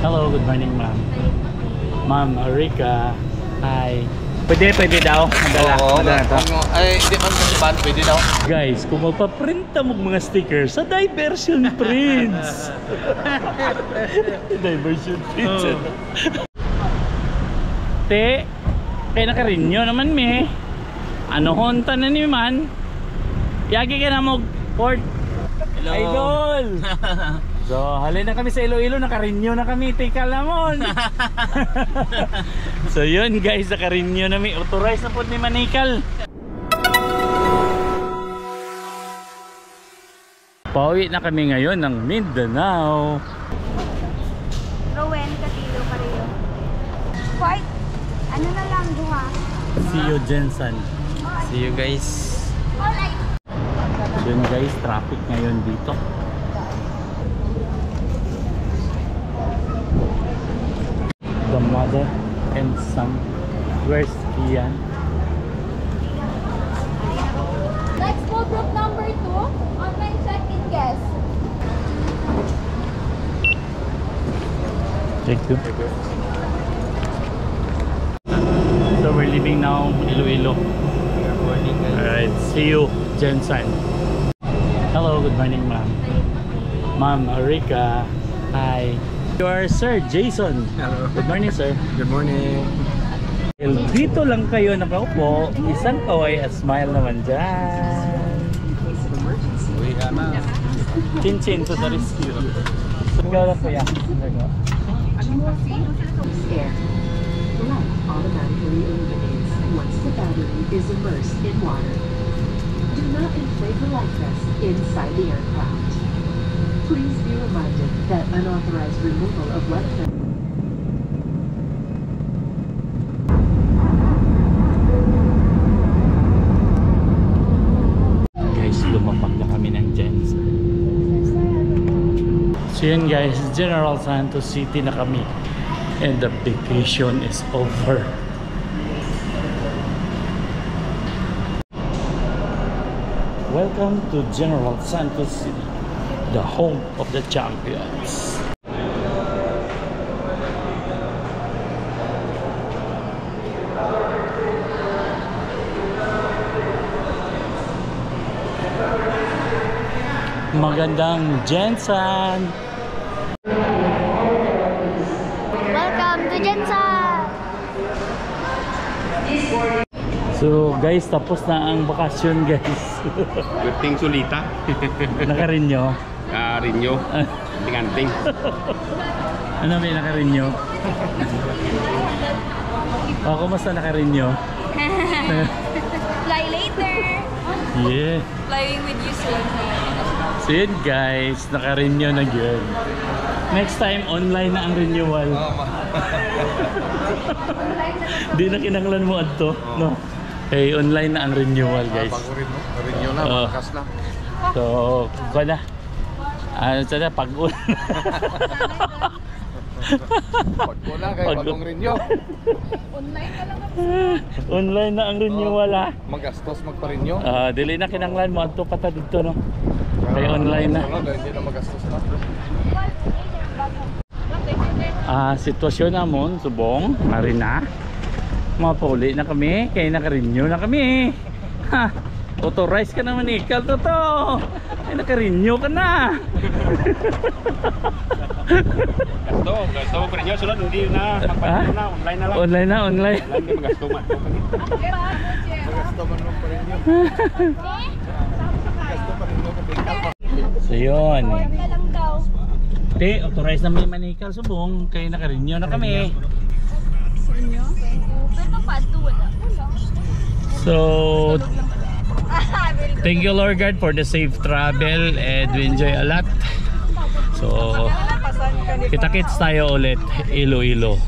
Hello, good morning ma'am. Ma'am Rika. Hi. Pwede daw. Madala to. Ay, hindi man sa pwede daw. Guys, kung magpa-print mo mga stickers sa Diversion Prints. Diversion Prints. Te, kaya nakarinyo naman me. Ano honta na ni man? Yagi ka na mo port. Hello. Idol. So, halin na kami sa Iloilo, nakarinyo na kami, Tikal namon. So yun guys, nakarinyo na kami, authorized na po ni Manikal. Pauwi na kami ngayon ng Mindanao. Rowen, Katilo, Pareho. Quite, ano na lang, duha. See you Jensen. See you guys. So yun guys, traffic ngayon dito. The mother and son. Where's Kian? Let's go group number 2. Online check-in guest. Thank you. So we're leaving now Iloilo. Alright, see you Jensen. Hello, good morning ma'am. Ma'am Rika. Hi. You are Sir Jason. Hello. Good morning sir. Good morning. Dito lang kayo nakaupo. Isang kaway at smile naman dyan. Uwi na. Chin-chin to the rescue. Ikaw lang kuya. Air. Light automatically illuminates once the battery is immersed in water. Do not inflate the light vest inside the aircraft. Please be reminded that unauthorized removal of wet vest. Guys, lumapag na kami ng Jensen. So yun guys, General Santos City na kami. And the vacation is over. Welcome to General Santos City, the home of the champions. Magandang Jensen. Welcome to Jensen! So guys, tapos na ang bakasyon guys. Ting sulita. Nakarinyo. Rinyo. Tinganting. Ano may nakarinyo? Oh, kumusta nakarinyo? Fly later! Yeah. Flying with you soon. So yun guys, nakarinyo na yun. Next time, online na ang renewal. Di na kinanglan mo adto, no? Okay, online na ang renewal guys. Rinyo na, malakas na. So, kung na. Ano sana, pag-un. Pag-una kayo, bagong rinyo. Online ka lang ako. Online na ang renewal ha. Magastos magpa-rinyo. Dili na kinanglan mo adto pata dito no. Kaya online na. Hindi na magastos na. Sitwasyon namon subong, marina. Mapuli na kami, kaya naka-renew na kami. Ha, authorize ka naman ikaw to. Ay naka-renew ka na. Gasto mo pa rinyo, sunod hindi na magpa-rinyo na, online na lang. Online na, online. Online na magasto man. Magasto man lang pa rinyo. Gasto pa rinyo. So yun. Ka lang daw. Te, authorize na may manikal subong, kaya naka-renew na kami. Pero pato wala. So, thank you Lord God for the safe travel and we enjoy a lot. So, kita-kits tayo ulit Iloilo.